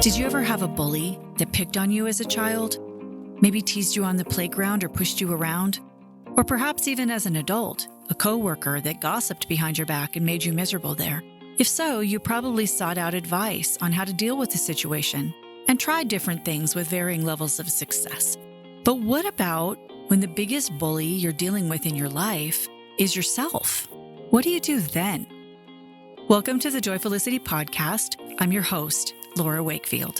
Did you ever have a bully that picked on you as a child? Maybe teased you on the playground or pushed you around? Or perhaps even as an adult, a coworker that gossiped behind your back and made you miserable there? If so, you probably sought out advice on how to deal with the situation and tried different things with varying levels of success. But what about when the biggest bully you're dealing with in your life is yourself? What do you do then? Welcome to the Joyfulicity podcast. I'm your host, Laura Wakefield.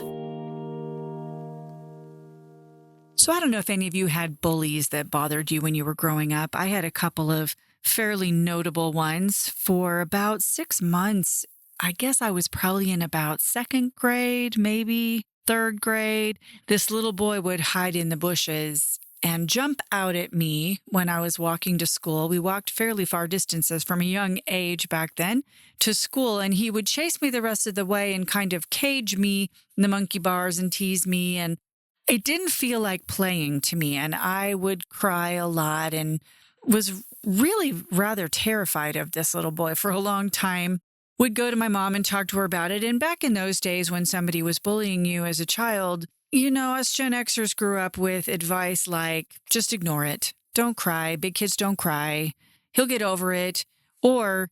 So I don't know if any of you had bullies that bothered you when you were growing up. I had a couple of fairly notable ones. For about 6 months, I guess I was probably in about second grade, maybe third grade. This little boy would hide in the bushes and jump out at me when I was walking to school. We walked fairly far distances from a young age back then to school, and he would chase me the rest of the way and kind of cage me in the monkey bars and tease me. And it didn't feel like playing to me, and I would cry a lot and was really rather terrified of this little boy for a long time. Would go to my mom and talk to her about it. And back in those days when somebody was bullying you as a child, you know, us Gen Xers grew up with advice like, just ignore it. Don't cry. Big kids don't cry. He'll get over it. Or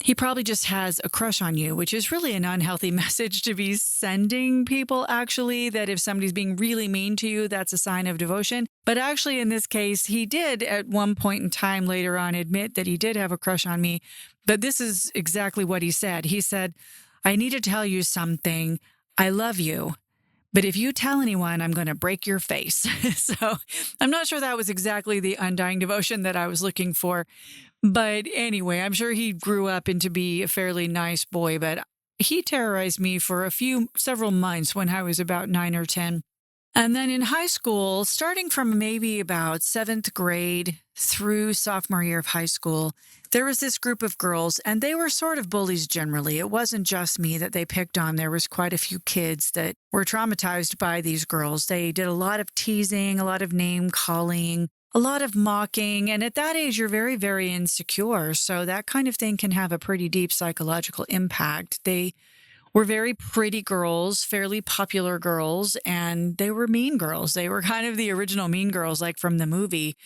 he probably just has a crush on you, which is really an unhealthy message to be sending people, actually, that if somebody's being really mean to you, that's a sign of devotion. But actually, in this case, he did at one point in time later on admit that he did have a crush on me. But this is exactly what he said. He said, I need to tell you something. I love you. But if you tell anyone, I'm going to break your face. So I'm not sure that was exactly the undying devotion that I was looking for. But anyway, I'm sure he grew up into be a fairly nice boy, but he terrorized me for several months when I was about 9 or 10. And then in high school, starting from maybe about 7th grade through sophomore year of high school, there was this group of girls, and they were sort of bullies generally. It wasn't just me that they picked on. There was quite a few kids that were traumatized by these girls. They did a lot of teasing, a lot of name calling, a lot of mocking. And at that age, you're very, very insecure. So that kind of thing can have a pretty deep psychological impact. They were very pretty girls, fairly popular girls, and they were mean girls. They were kind of the original mean girls, like from the movie.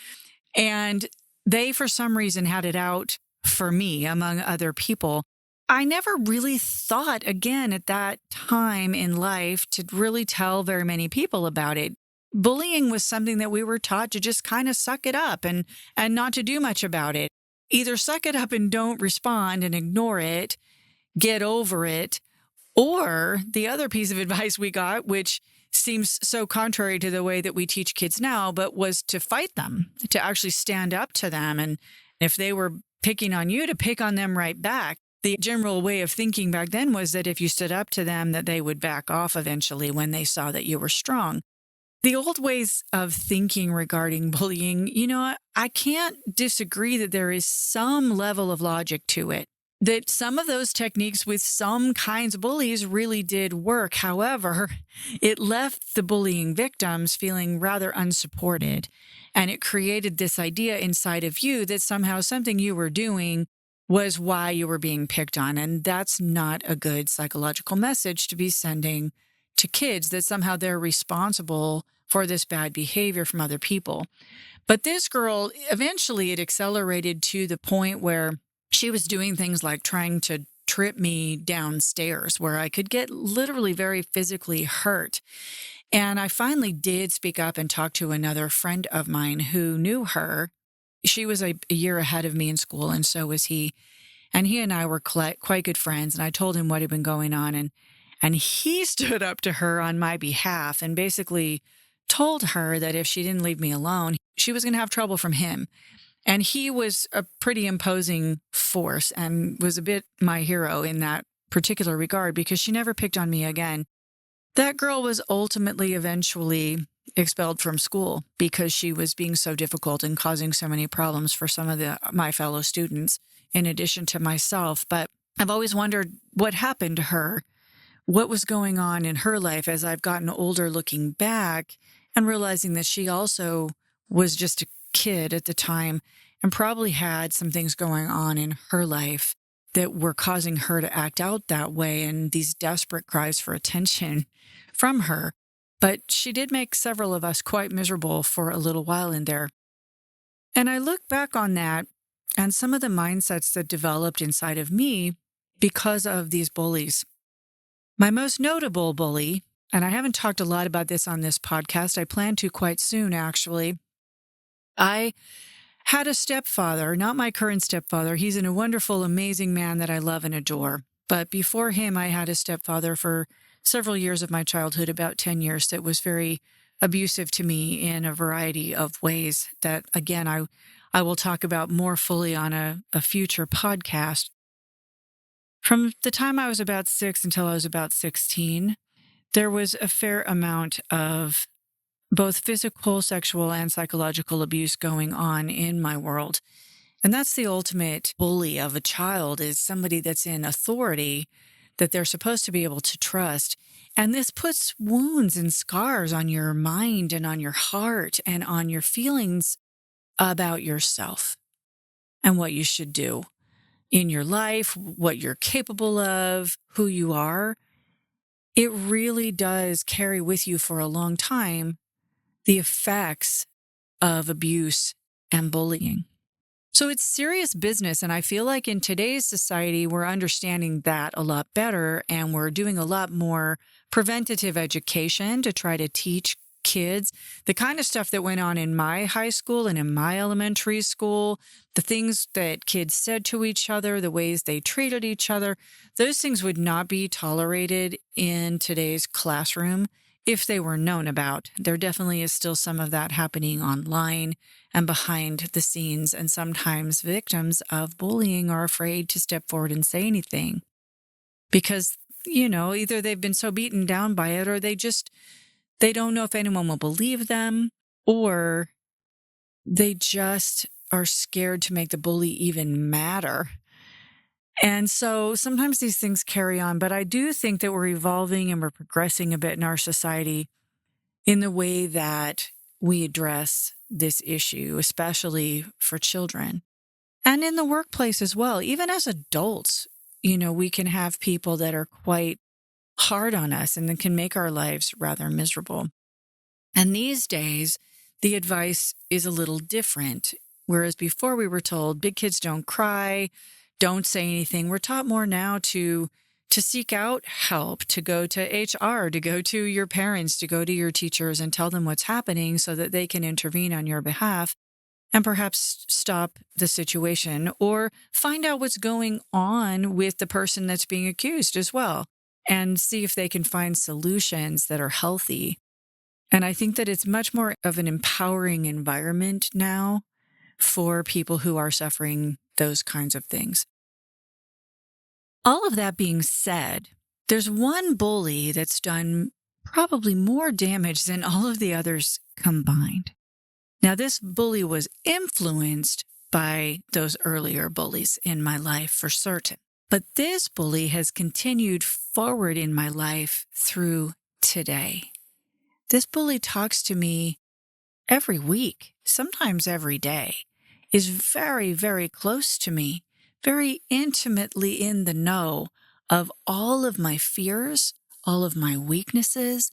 And they, for some reason, had it out for me, among other people. I never really thought, again, at that time in life, to really tell very many people about it. Bullying was something that we were taught to just kind of suck it up and not to do much about it. Either suck it up and don't respond and ignore it, get over it, or the other piece of advice we got, which seems so contrary to the way that we teach kids now, but was to fight them, to actually stand up to them. And if they were picking on you, to pick on them right back. The general way of thinking back then was that if you stood up to them, that they would back off eventually when they saw that you were strong. The old ways of thinking regarding bullying, you know, I can't disagree that there is some level of logic to it. That some of those techniques with some kinds of bullies really did work. However, it left the bullying victims feeling rather unsupported. And it created this idea inside of you that somehow something you were doing was why you were being picked on. And that's not a good psychological message to be sending to kids, that somehow they're responsible for this bad behavior from other people. But this girl, eventually it accelerated to the point where she was doing things like trying to trip me downstairs, where I could get literally very physically hurt. And I finally did speak up and talk to another friend of mine who knew her. She was a year ahead of me in school, and so was he. And he and I were quite good friends, and I told him what had been going on. And he stood up to her on my behalf and basically told her that if she didn't leave me alone, she was going to have trouble from him. And he was a pretty imposing force and was a bit my hero in that particular regard because she never picked on me again. That girl was ultimately eventually expelled from school because she was being so difficult and causing so many problems for some of my fellow students, in addition to myself. But I've always wondered what happened to her, what was going on in her life as I've gotten older, looking back and realizing that she also was just a kid at the time and probably had some things going on in her life that were causing her to act out that way. And these desperate cries for attention from her, but she did make several of us quite miserable for a little while in there. And I look back on that and some of the mindsets that developed inside of me because of these bullies. My most notable bully, and I haven't talked a lot about this on this podcast, I plan to quite soon, actually. I had a stepfather, not my current stepfather. He's a wonderful, amazing man that I love and adore. But before him, I had a stepfather for several years of my childhood, about 10 years, that was very abusive to me in a variety of ways that, again, I will talk about more fully on a future podcast. From the time I was about 6 until I was about 16, there was a fair amount of both physical, sexual, and psychological abuse going on in my world. And that's the ultimate bully of a child, is somebody that's in authority that they're supposed to be able to trust. And this puts wounds and scars on your mind and on your heart and on your feelings about yourself and what you should do in your life, what you're capable of, who you are. It really does carry with you for a long time the effects of abuse and bullying. So it's serious business. And I feel like in today's society, we're understanding that a lot better. And we're doing a lot more preventative education to try to teach kids the kind of stuff that went on in my high school and in my elementary school, the things that kids said to each other, the ways they treated each other. Those things would not be tolerated in today's classroom if they were known about. There definitely is still some of that happening online and behind the scenes, and sometimes victims of bullying are afraid to step forward and say anything because, either they've been so beaten down by it or they don't know if anyone will believe them, or they just are scared to make the bully even madder. And so sometimes these things carry on, but I do think that we're evolving and we're progressing a bit in our society in the way that we address this issue, especially for children and in the workplace as well. Even as adults, we can have people that are quite hard on us and that can make our lives rather miserable. And these days, the advice is a little different. Whereas before we were told big kids don't cry, don't say anything. We're taught more now to seek out help, to go to HR, to go to your parents, to go to your teachers and tell them what's happening so that they can intervene on your behalf and perhaps stop the situation or find out what's going on with the person that's being accused as well and see if they can find solutions that are healthy. And I think that it's much more of an empowering environment now for people who are suffering those kinds of things. All of that being said, there's one bully that's done probably more damage than all of the others combined. Now, this bully was influenced by those earlier bullies in my life for certain. But this bully has continued forward in my life through today. This bully talks to me every week, sometimes every day, is very, very close to me, very intimately in the know of all of my fears, all of my weaknesses,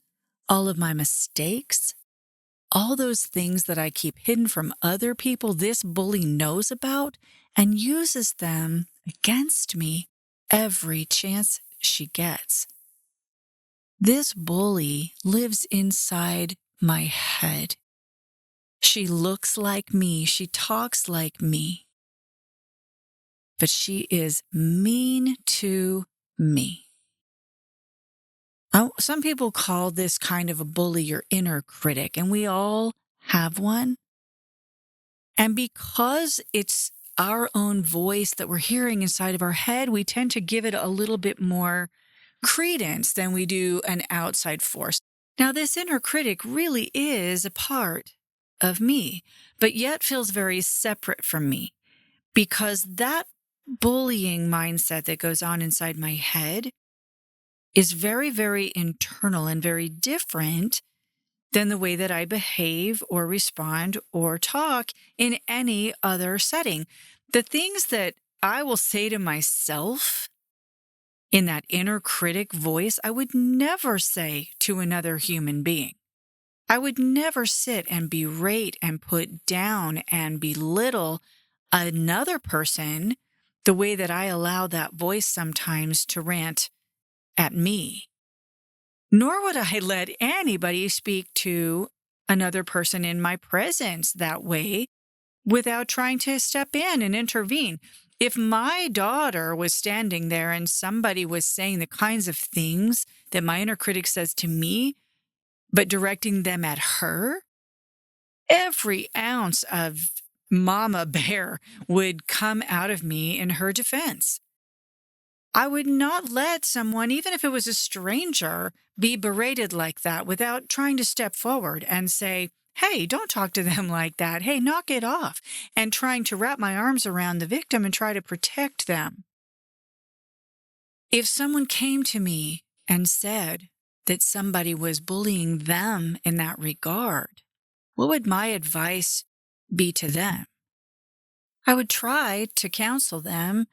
all of my mistakes, all those things that I keep hidden from other people. This bully knows about and uses them against me every chance she gets. This bully lives inside my head. She looks like me. She talks like me. But she is mean to me. Some people call this kind of a bully your inner critic, and we all have one. And because it's our own voice that we're hearing inside of our head, we tend to give it a little bit more credence than we do an outside force. Now, this inner critic really is a part of me, but yet feels very separate from me because that bullying mindset that goes on inside my head is very, very internal and very different than the way that I behave or respond or talk in any other setting. The things that I will say to myself in that inner critic voice, I would never say to another human being. I would never sit and berate and put down and belittle another person the way that I allow that voice sometimes to rant at me. Nor would I let anybody speak to another person in my presence that way without trying to step in and intervene. If my daughter was standing there and somebody was saying the kinds of things that my inner critic says to me, but directing them at her, every ounce of mama bear would come out of me in her defense. I would not let someone, even if it was a stranger, be berated like that without trying to step forward and say, hey, don't talk to them like that. Hey, knock it off. And trying to wrap my arms around the victim and try to protect them. If someone came to me and said that somebody was bullying them in that regard, what would my advice be to them? I would try to counsel them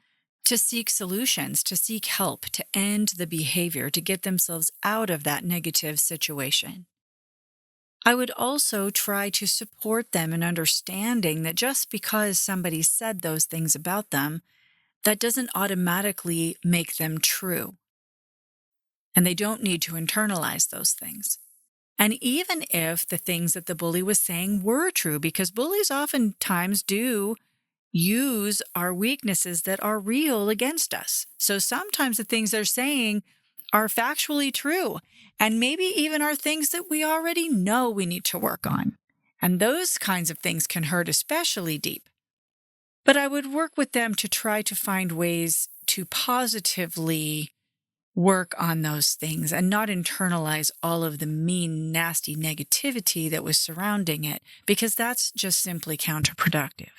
to seek solutions, to seek help, to end the behavior, to get themselves out of that negative situation. I would also try to support them in understanding that just because somebody said those things about them, that doesn't automatically make them true. And they don't need to internalize those things. And even if the things that the bully was saying were true, because bullies oftentimes do use our weaknesses that are real against us. So sometimes the things they're saying are factually true, and maybe even are things that we already know we need to work on. And those kinds of things can hurt especially deep. But I would work with them to try to find ways to positively work on those things and not internalize all of the mean, nasty negativity that was surrounding it, because that's just simply counterproductive.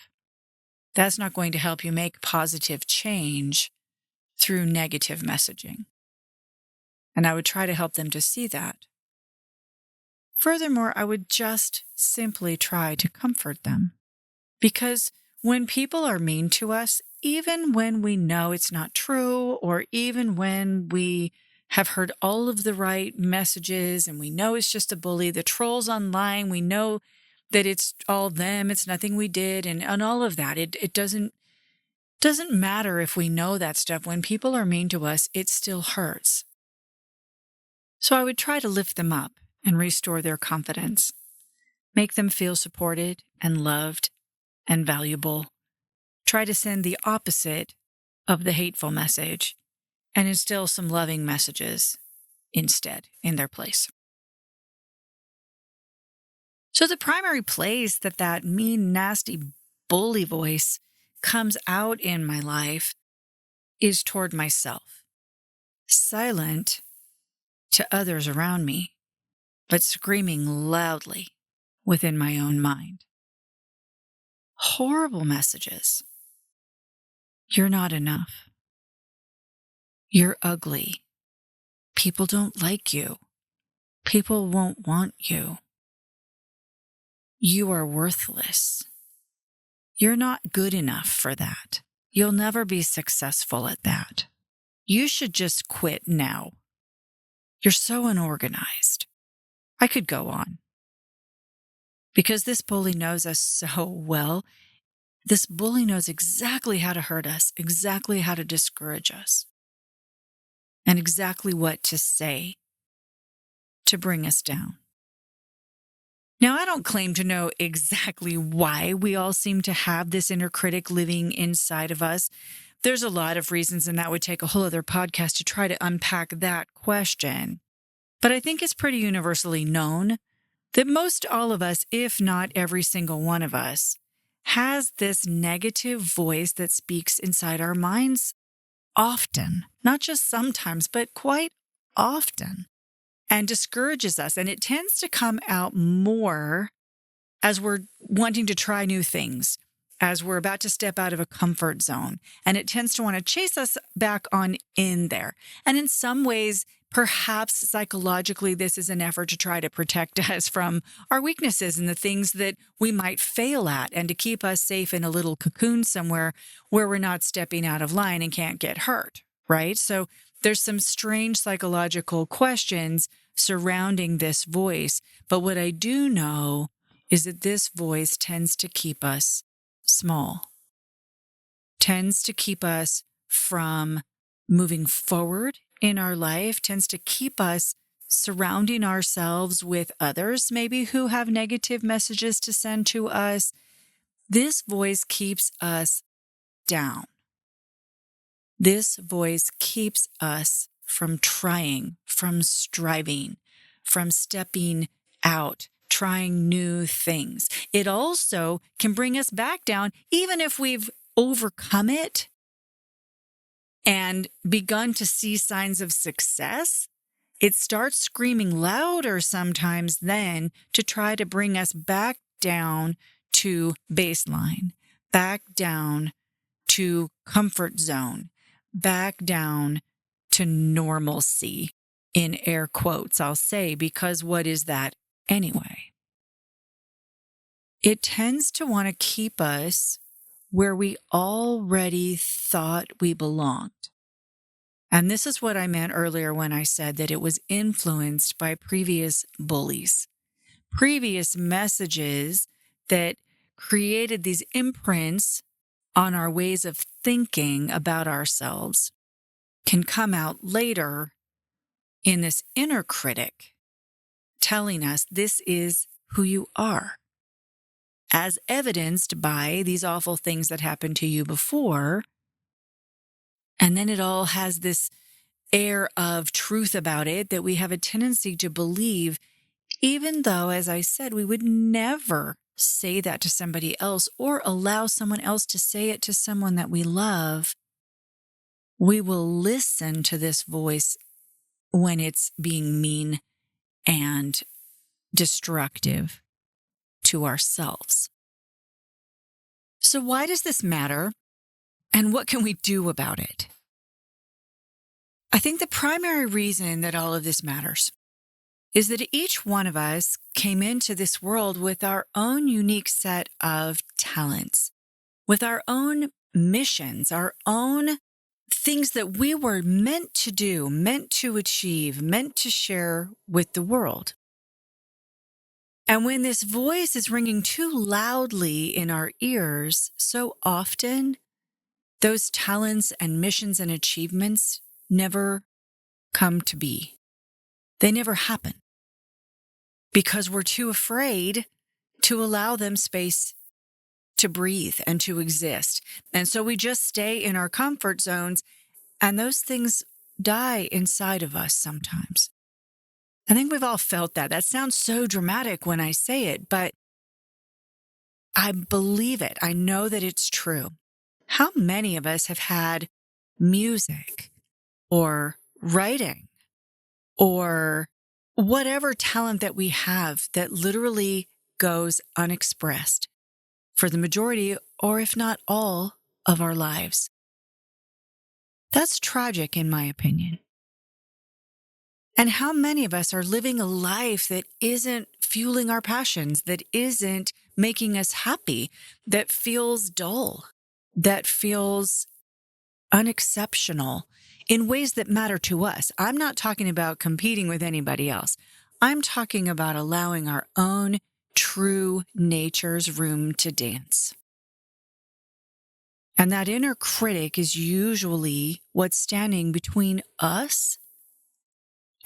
That's not going to help you make positive change through negative messaging. And I would try to help them to see that. Furthermore, I would just simply try to comfort them. Because when people are mean to us, even when we know it's not true, or even when we have heard all of the right messages and we know it's just a bully, the trolls online, we know that it's all them, it's nothing we did, and all of that. It doesn't matter if we know that stuff. When people are mean to us, it still hurts. So I would try to lift them up and restore their confidence, make them feel supported and loved and valuable. Try to send the opposite of the hateful message and instill some loving messages instead in their place. So the primary place that mean, nasty bully voice comes out in my life is toward myself. Silent to others around me, but screaming loudly within my own mind. Horrible messages. You're not enough. You're ugly. People don't like you. People won't want you. You are worthless. You're not good enough for that. You'll never be successful at that. You should just quit now. You're so unorganized. I could go on. Because this bully knows us so well, this bully knows exactly how to hurt us, exactly how to discourage us, and exactly what to say to bring us down. Now, I don't claim to know exactly why we all seem to have this inner critic living inside of us. There's a lot of reasons, and that would take a whole other podcast to try to unpack that question. But I think it's pretty universally known that most all of us, if not every single one of us, has this negative voice that speaks inside our minds often, not just sometimes, but quite often, and discourages us. And it tends to come out more as we're wanting to try new things, as we're about to step out of a comfort zone. And it tends to want to chase us back on in there. And in some ways, perhaps psychologically, this is an effort to try to protect us from our weaknesses and the things that we might fail at, and to keep us safe in a little cocoon somewhere where we're not stepping out of line and can't get hurt, right? So There's some strange psychological questions surrounding this voice, but what I do know is that this voice tends to keep us small, tends to keep us from moving forward in our life, tends to keep us surrounding ourselves with others, maybe who have negative messages to send to us. This voice keeps us down. This voice keeps us from trying, from striving, from stepping out, trying new things. It also can bring us back down, even if we've overcome it and begun to see signs of success. It starts screaming louder sometimes then to try to bring us back down to baseline, back down to comfort zone, back down to normalcy, in air quotes, I'll say, because what is that anyway? It tends to want to keep us where we already thought we belonged. And this is what I meant earlier when I said that it was influenced by previous bullies, previous messages that created these imprints on our ways of thinking about ourselves can come out later in this inner critic telling us this is who you are, as evidenced by these awful things that happened to you before. And then it all has this air of truth about it that we have a tendency to believe, even though, as I said, we would never say that to somebody else or allow someone else to say it to someone that we love. We will listen to this voice when it's being mean and destructive to ourselves. So why does this matter? And what can we do about it? I think the primary reason that all of this matters is that each one of us came into this world with our own unique set of talents, with our own missions, our own things that we were meant to do, meant to achieve, meant to share with the world. And when this voice is ringing too loudly in our ears, so often those talents and missions and achievements never come to be. They never happen because we're too afraid to allow them space to breathe and to exist. And so we just stay in our comfort zones, and those things die inside of us sometimes. I think we've all felt that. That sounds so dramatic when I say it, but I believe it. I know that it's true. How many of us have had music or writing or whatever talent that we have that literally goes unexpressed for the majority, or if not all, of our lives? That's tragic, in my opinion. And how many of us are living a life that isn't fueling our passions, that isn't making us happy, that feels dull, that feels unexceptional in ways that matter to us? I'm not talking about competing with anybody else. I'm talking about allowing our own true nature's room to dance. And that inner critic is usually what's standing between us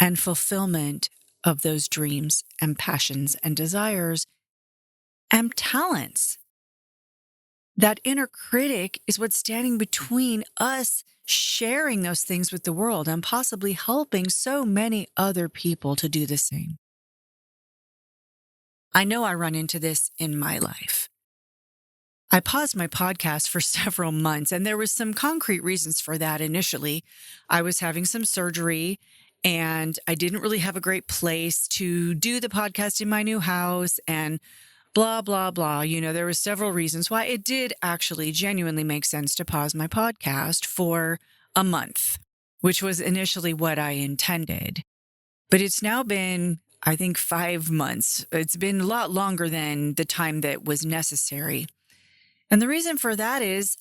and fulfillment of those dreams and passions and desires and talents. That inner critic is what's standing between us sharing those things with the world and possibly helping so many other people to do the same. I know I run into this in my life. I paused my podcast for several months, and there was some concrete reasons for that initially. I was having some surgery, and I didn't really have a great place to do the podcast in my new house, and blah, blah, blah. There were several reasons why it did actually genuinely make sense to pause my podcast for a month, which was initially what I intended. But it's now been, I think, 5 months. It's been a lot longer than the time that was necessary. And the reason for that is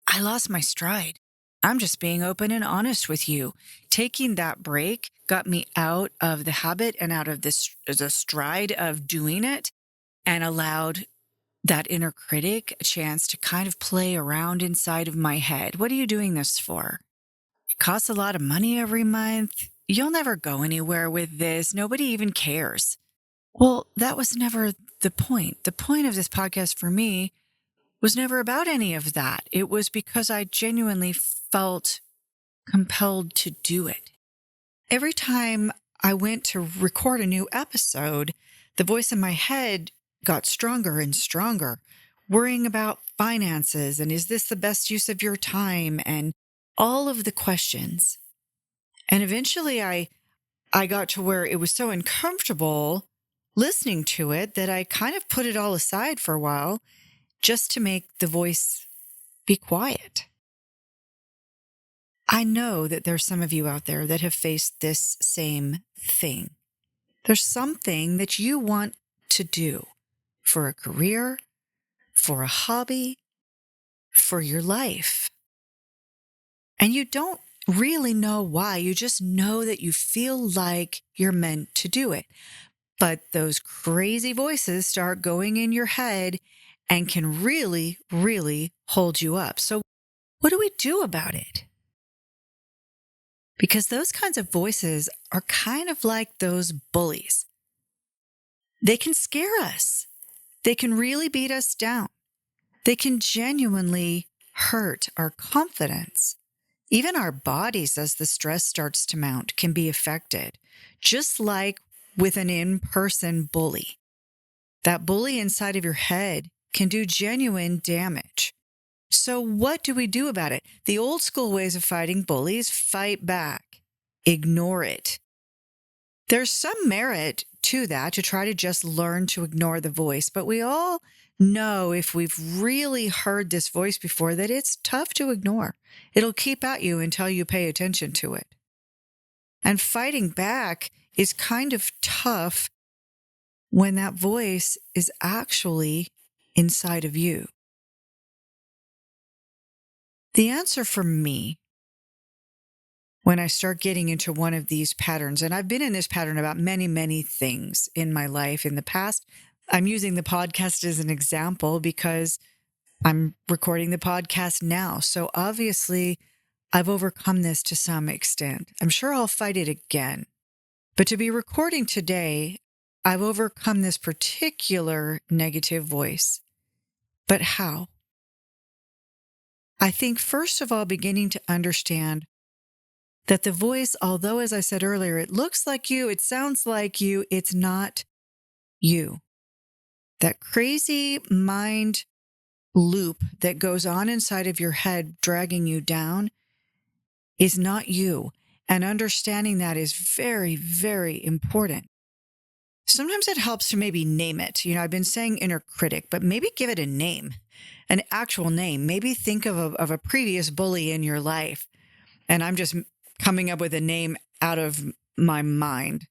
I lost my stride. I'm just being open and honest with you. Taking that break got me out of the habit and out of the stride of doing it and allowed that inner critic a chance to kind of play around inside of my head. What are you doing this for? It costs a lot of money every month. You'll never go anywhere with this. Nobody even cares. Well, that was never the point. The point of this podcast for me was never about any of that. It was because I genuinely felt compelled to do it. Every time I went to record a new episode, the voice in my head got stronger and stronger, worrying about finances and is this the best use of your time and all of the questions. And eventually I got to where it was so uncomfortable listening to it that I kind of put it all aside for a while just to make the voice be quiet. I know that there's some of you out there that have faced this same thing. There's something that you want to do for a career, for a hobby, for your life. And you don't really know why. You just know that you feel like you're meant to do it. But those crazy voices start going in your head and can really, really hold you up. So what do we do about it? Because those kinds of voices are kind of like those bullies. They can scare us. They can really beat us down. They can genuinely hurt our confidence. Even our bodies, as the stress starts to mount, can be affected, just like with an in-person bully. That bully inside of your head can do genuine damage. So what do we do about it? The old school ways of fighting bullies: fight back, ignore it. There's some merit to that, to try to just learn to ignore the voice. But we all know, if we've really heard this voice before, that it's tough to ignore. It'll keep at you until you pay attention to it. And fighting back is kind of tough when that voice is actually inside of you. The answer for me, when I start getting into one of these patterns, and I've been in this pattern about many, many things in my life in the past. I'm using the podcast as an example because I'm recording the podcast now. So obviously, I've overcome this to some extent. I'm sure I'll fight it again. But to be recording today, I've overcome this particular negative voice. But how? I think, first of all, beginning to understand that the voice, although, as I said earlier, it looks like you, it sounds like you, it's not you. That crazy mind loop that goes on inside of your head, dragging you down, is not you. And understanding that is very, very important. Sometimes it helps to maybe name it. I've been saying inner critic, but maybe give it a name, an actual name. Maybe think of a previous bully in your life. And I'm just coming up with a name out of my mind.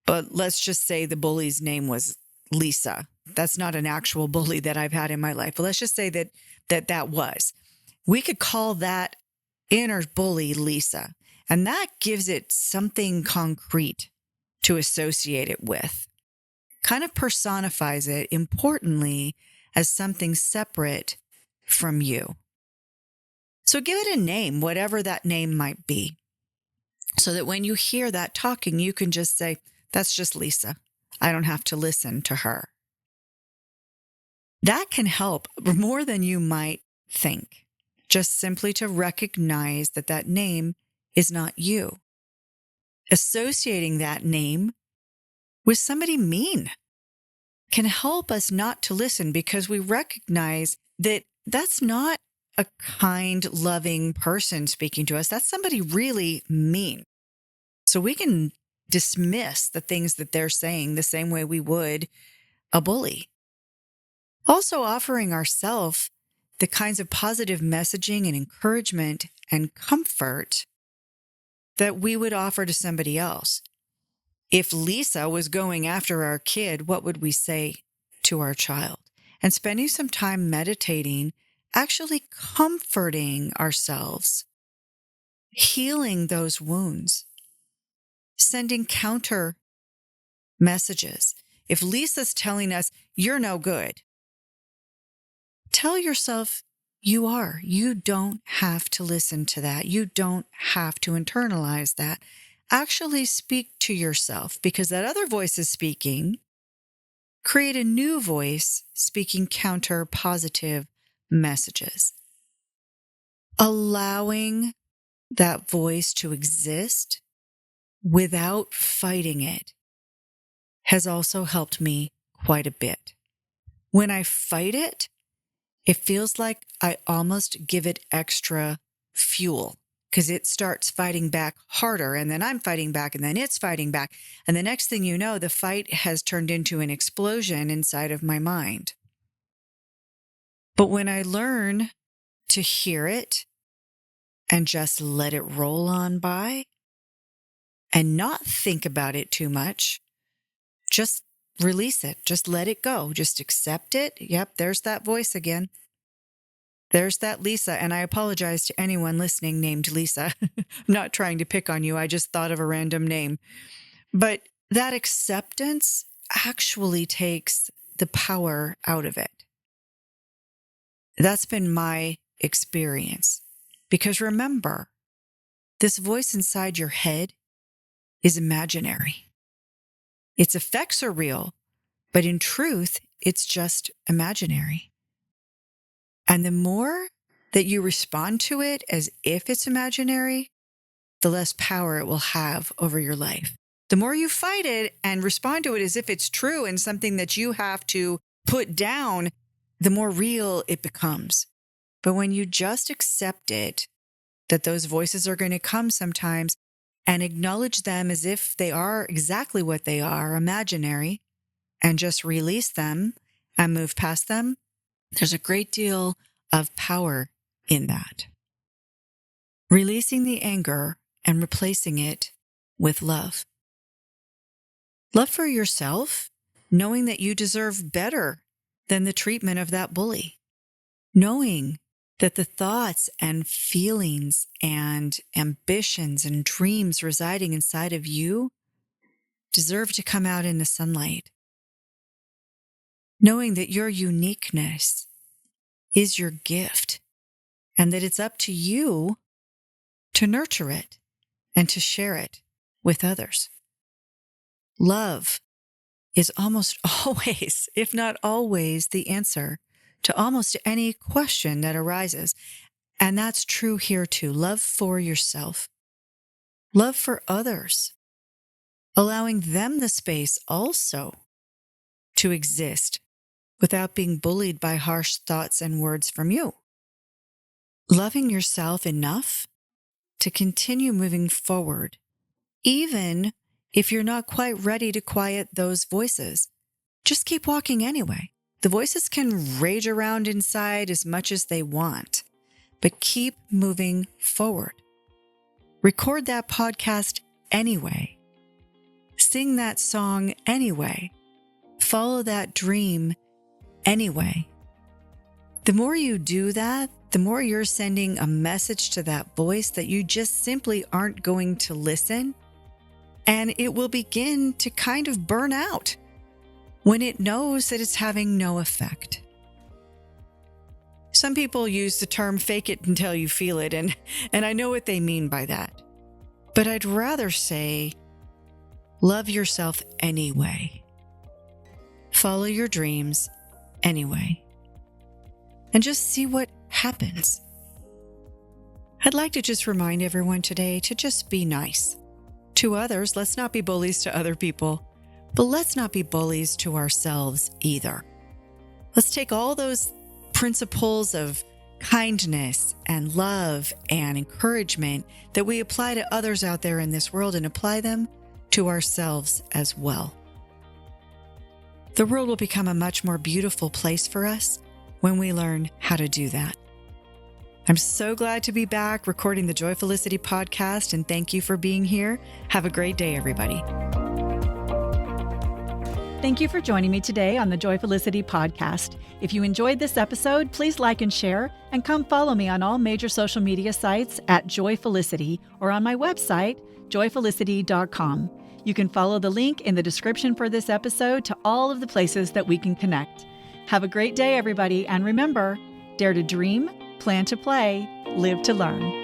But let's just say the bully's name was Lisa. That's not an actual bully that I've had in my life. But let's just say that was. We could call that inner bully Lisa. And that gives it something concrete to associate it with. Kind of personifies it, importantly, as something separate from you. So give it a name, whatever that name might be, so that when you hear that talking, you can just say, that's just Lisa. I don't have to listen to her. That can help more than you might think, just simply to recognize that that name is not you. Associating that name with somebody mean can help us not to listen, because we recognize that that's not a kind, loving person speaking to us. That's somebody really mean. So we can dismiss the things that they're saying the same way we would a bully. Also offering ourselves the kinds of positive messaging and encouragement and comfort that we would offer to somebody else. If Lisa was going after our kid, what would we say to our child? And spending some time meditating, actually comforting ourselves healing those wounds, sending counter messages. If Lisa's telling us, you're no good, tell yourself you are. You don't have to listen to that. You don't have to internalize that. Actually speak to yourself, because that other voice is speaking. Create a new voice speaking counter positive messages. Allowing that voice to exist without fighting it has also helped me quite a bit. When I fight it, it feels like I almost give it extra fuel, because it starts fighting back harder, and then I'm fighting back, and then it's fighting back. And the next thing you know, the fight has turned into an explosion inside of my mind. But when I learn to hear it and just let it roll on by and not think about it too much, just release it. Just let it go. Just accept it. Yep, there's that voice again. There's that Lisa. And I apologize to anyone listening named Lisa. I'm not trying to pick on you. I just thought of a random name. But that acceptance actually takes the power out of it. That's been my experience. Because remember, this voice inside your head is imaginary. Its effects are real, but in truth, it's just imaginary. And the more that you respond to it as if it's imaginary, the less power it will have over your life. The more you fight it and respond to it as if it's true and something that you have to put down, the more real it becomes. But when you just accept it, that those voices are going to come sometimes, and acknowledge them as if they are exactly what they are, imaginary, and just release them and move past them, there's a great deal of power in that. Releasing the anger and replacing it with love. Love for yourself, knowing that you deserve better than the treatment of that bully. Knowing that the thoughts and feelings and ambitions and dreams residing inside of you deserve to come out in the sunlight. Knowing that your uniqueness is your gift, and that it's up to you to nurture it and to share it with others. Love is almost always, if not always, the answer to almost any question that arises. And that's true here too. Love for yourself. Love for others. Allowing them the space also to exist without being bullied by harsh thoughts and words from you. Loving yourself enough to continue moving forward, even if you're not quite ready to quiet those voices. Just keep walking anyway. The voices can rage around inside as much as they want, but keep moving forward. Record that podcast anyway. Sing that song anyway. Follow that dream anyway. The more you do that, the more you're sending a message to that voice that you just simply aren't going to listen, and it will begin to kind of burn out when it knows that it's having no effect. Some people use the term fake it until you feel it, and I know what they mean by that. But I'd rather say, love yourself anyway. Follow your dreams anyway. And just see what happens. I'd like to just remind everyone today to just be nice. To others, let's not be bullies to other people. But let's not be bullies to ourselves either. Let's take all those principles of kindness and love and encouragement that we apply to others out there in this world and apply them to ourselves as well. The world will become a much more beautiful place for us when we learn how to do that. I'm so glad to be back recording the Joyfulicity podcast, and thank you for being here. Have a great day, everybody. Thank you for joining me today on the Joyfulicity podcast. If you enjoyed this episode, please like and share, and come follow me on all major social media sites at Joyfulicity or on my website, joyfulicity.com. You can follow the link in the description for this episode to all of the places that we can connect. Have a great day, everybody, and remember, dare to dream, plan to play, live to learn.